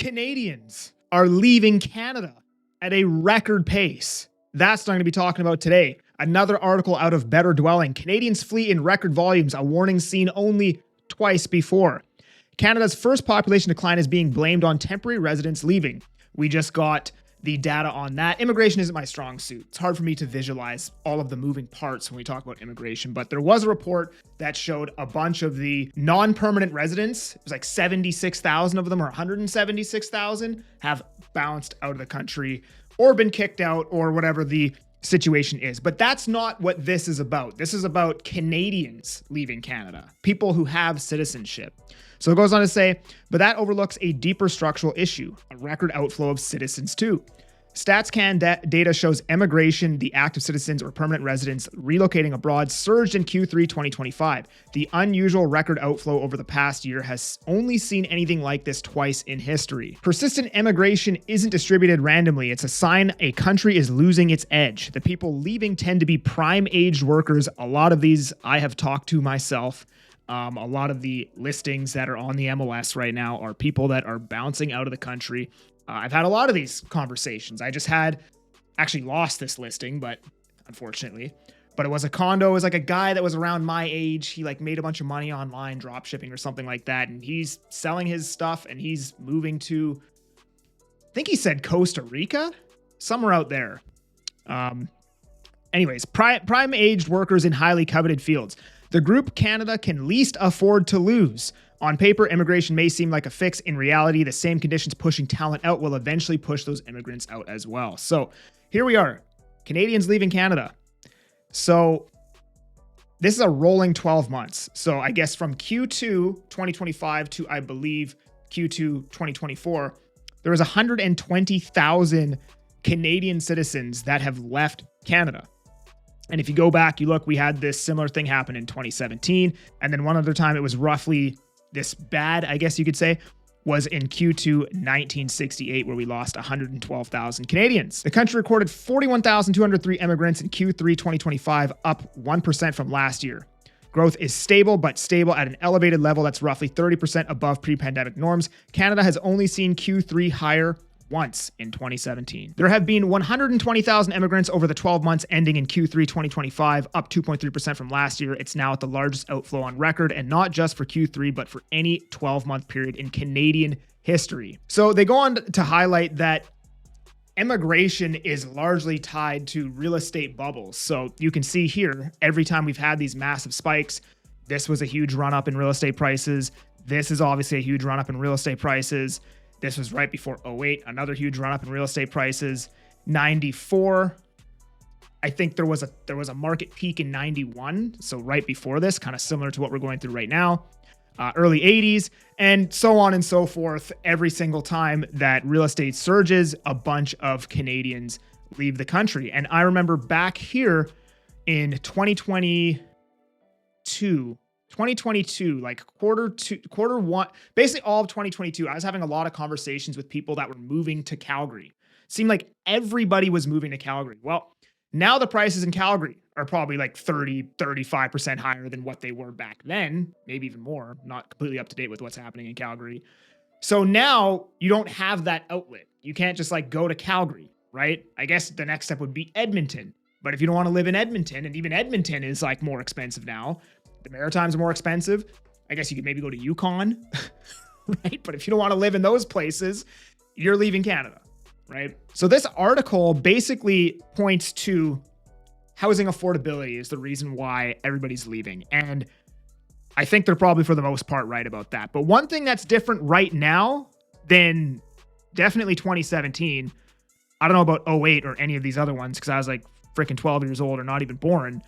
Canadians are leaving Canada at a record pace. That's what I'm going to be talking about today. Another article out of Better Dwelling. Canadians flee in record volumes, a warning seen only twice before. Canada's first population decline is being blamed on temporary residents leaving. We just got the data on that. Immigration isn't my strong suit. It's hard for me to visualize all of the moving parts when we talk about immigration, but there was a report that showed a bunch of the non-permanent residents, it was like 76,000 of them or 176,000 have bounced out of the country or been kicked out or whatever the situation is. But that's not what this is about. This is about Canadians leaving Canada, people who have citizenship. So it goes on to say, but that overlooks a deeper structural issue, a record outflow of citizens too. StatsCan data shows emigration, the act of citizens or permanent residents relocating abroad, surged in Q3 2025. The unusual record outflow over the past year has only seen anything like this twice in history. Persistent emigration isn't distributed randomly. It's a sign a country is losing its edge. The people leaving tend to be prime-aged workers. A lot of these I have talked to myself. A lot of the listings that are on the MLS right now are people that are bouncing out of the country. I've had a lot of these conversations. I just actually lost this listing, but unfortunately, it was a condo. It was like a guy that was around my age. He like made a bunch of money online, drop shipping or something like that. And he's selling his stuff and he's moving to, I think he said Costa Rica, somewhere out there. Anyways, prime-aged workers in highly coveted fields. The group Canada can least afford to lose. On paper, immigration may seem like a fix. In reality, the same conditions pushing talent out will eventually push those immigrants out as well. So here we are, Canadians leaving Canada. So this is a rolling 12 months. So I guess from Q2 2025 to, I believe, Q2 2024, there was 120,000 Canadian citizens that have left Canada. And if you go back, you look, we had this similar thing happen in 2017. And then one other time it was roughly this bad, I guess you could say, was in Q2 1968, where we lost 112,000 Canadians. The country recorded 41,203 immigrants in Q3 2025, up 1% from last year. Growth is stable, but stable at an elevated level that's roughly 30% above pre-pandemic norms. Canada has only seen Q3 higher once in 2017. There have been 120,000 immigrants over the 12 months ending in Q3 2025, up 2.3% from last year. It's now at the largest outflow on record, and not just for Q3, but for any 12-month period in Canadian history. So they go on to highlight that immigration is largely tied to real estate bubbles. So you can see here, every time we've had these massive spikes, this was a huge run up in real estate prices. This is obviously a huge run up in real estate prices. This was right before 08, another huge run up in real estate prices. 94, I think there was a market peak in 91, so right before this, kind of similar to what we're going through right now. Early 80s, and so on and so forth. Every single time that real estate surges, a bunch of Canadians leave the country. And I remember back here in 2022, like quarter one, basically all of 2022, I was having a lot of conversations with people that were moving to Calgary. It seemed like everybody was moving to Calgary. Well, now the prices in Calgary are probably like 35% higher than what they were back then, maybe even more. Not completely up to date with what's happening in Calgary. So now you don't have that outlet. You can't just like go to Calgary, right? I guess the next step would be Edmonton. But if you don't want to live in Edmonton, and even Edmonton is like more expensive now, the Maritimes are more expensive. I guess you could maybe go to Yukon, right? But if you don't want to live in those places, you're leaving Canada, right? So this article basically points to housing affordability is the reason why everybody's leaving. And I think they're probably for the most part right about that. But one thing that's different right now than definitely 2017, I don't know about 08 or any of these other ones because I was like freaking 12 years old or not even born.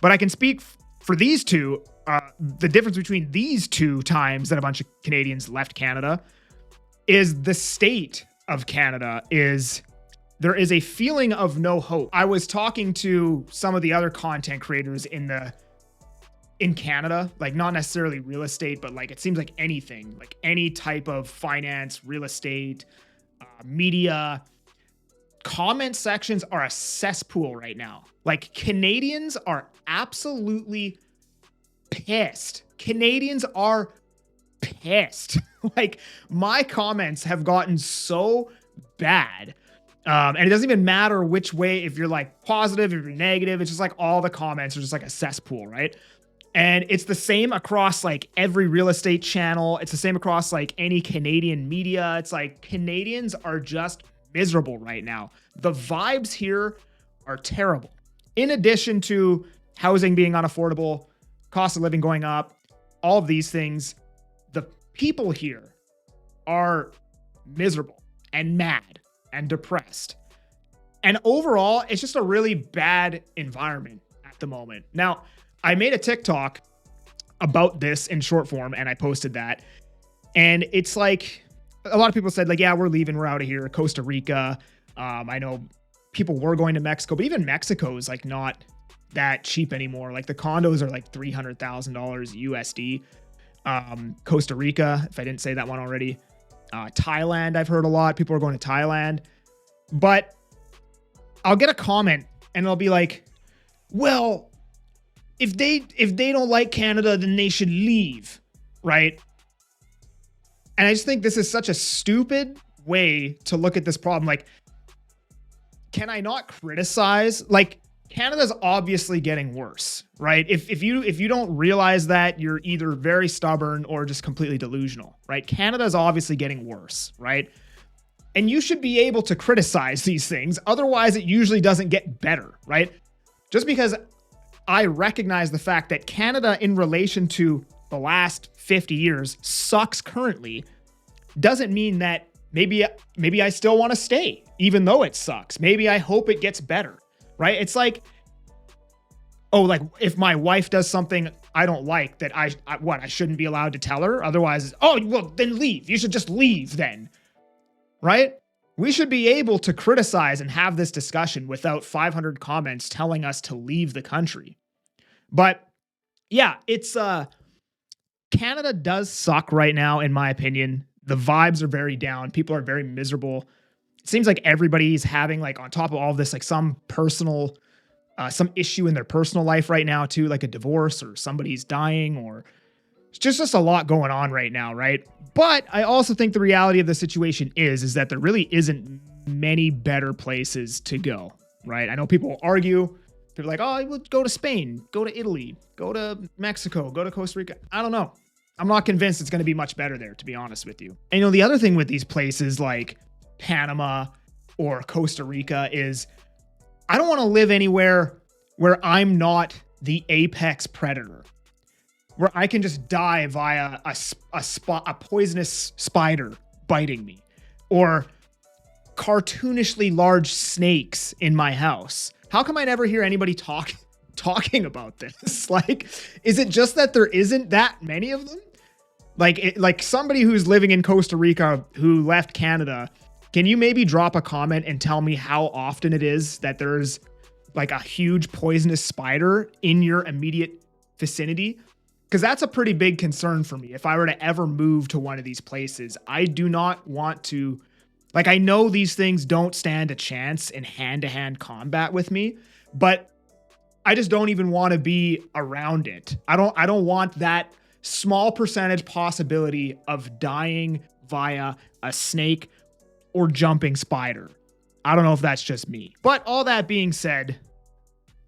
But I can speak for these two, the difference between these two times that a bunch of Canadians left Canada is the state of Canada is there is a feeling of no hope. I was talking to some of the other content creators in Canada, like not necessarily real estate, but like it seems like anything, like any type of finance, real estate, media. Comment sections are a cesspool right now. Like Canadians are absolutely pissed. Canadians are pissed pissed. Like, my comments have gotten so bad. And it doesn't even matter which way, if you're like positive, if you're negative, it's just like all the comments are just like a cesspool, right? And it's the same across like every real estate channel. It's the same across like any Canadian media. It's like Canadians are just miserable right now. The vibes here are terrible. In addition to housing being unaffordable, cost of living going up, all of these things, the people here are miserable and mad and depressed. And overall, it's just a really bad environment at the moment. Now, I made a TikTok about this in short form and I posted that. And it's like, a lot of people said like, yeah, we're leaving, we're out of here. Costa Rica. I know people were going to Mexico, but even Mexico is like not that cheap anymore. Like the condos are like $300,000 USD. Costa Rica, if I didn't say that one already. Thailand, I've heard a lot. People are going to Thailand. But I'll get a comment and they'll be like, well, if they don't like Canada, then they should leave, right? And I just think this is such a stupid way to look at this problem. Like, can I not criticize? Like, Canada's obviously getting worse, right? If you don't realize that, you're either very stubborn or just completely delusional, right? Canada's obviously getting worse, right? And you should be able to criticize these things. Otherwise, it usually doesn't get better, right? Just because I recognize the fact that Canada, in relation to the last 50 years, sucks currently, doesn't mean that maybe I still want to stay, even though it sucks. Maybe I hope it gets better, right? It's like, oh, like if my wife does something I don't like, that I shouldn't be allowed to tell her? Otherwise, oh, well, then leave. You should just leave then, right? We should be able to criticize and have this discussion without 500 comments telling us to leave the country. But yeah, it's Canada does suck right now, in my opinion. The vibes are very down. People are very miserable. It seems like everybody's having, like, on top of all of this, like some issue in their personal life right now too, like a divorce or somebody's dying, or it's just a lot going on right now, right? But I also think the reality of the situation is that there really isn't many better places to go, right? I know people will argue. They're like, oh, we'll go to Spain, go to Italy, go to Mexico, go to Costa Rica. I don't know. I'm not convinced it's going to be much better there, to be honest with you. And the other thing with these places like Panama or Costa Rica is I don't want to live anywhere where I'm not the apex predator, where I can just die via a poisonous spider biting me, or cartoonishly large snakes in my house. How come I never hear anybody talking about this? Like, is it just that there isn't that many of them? Like somebody who's living in Costa Rica who left Canada, can you maybe drop a comment and tell me how often it is that there's like a huge poisonous spider in your immediate vicinity? Because that's a pretty big concern for me. If I were to ever move to one of these places, I do not want to, like, I know these things don't stand a chance in hand-to-hand combat with me, but I just don't even want to be around it. I don't want that small percentage possibility of dying via a snake or jumping spider. I don't know if that's just me. But all that being said,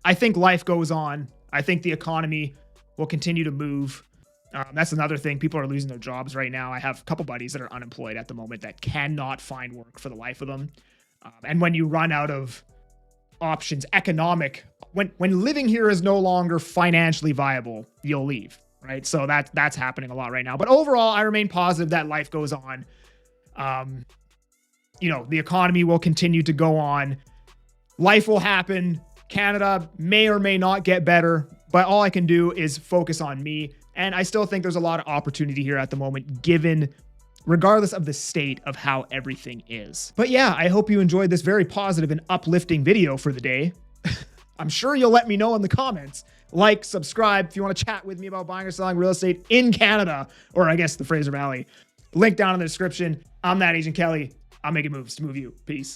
I think life goes on. I think the economy will continue to move. That's another thing. People are losing their jobs right now. I have a couple buddies that are unemployed at the moment that cannot find work for the life of them. And when you run out of options, when living here is no longer financially viable, you'll leave, right? So that's happening a lot right now. But overall, I remain positive that life goes on. The economy will continue to go on. Life will happen. Canada may or may not get better, but all I can do is focus on me. And I still think there's a lot of opportunity here at the moment, regardless of the state of how everything is. But yeah, I hope you enjoyed this very positive and uplifting video for the day. I'm sure you'll let me know in the comments. Like, subscribe if you want to chat with me about buying or selling real estate in Canada, or I guess the Fraser Valley. Link down in the description. I'm that Agent Kelly. I'm making moves to move you. Peace.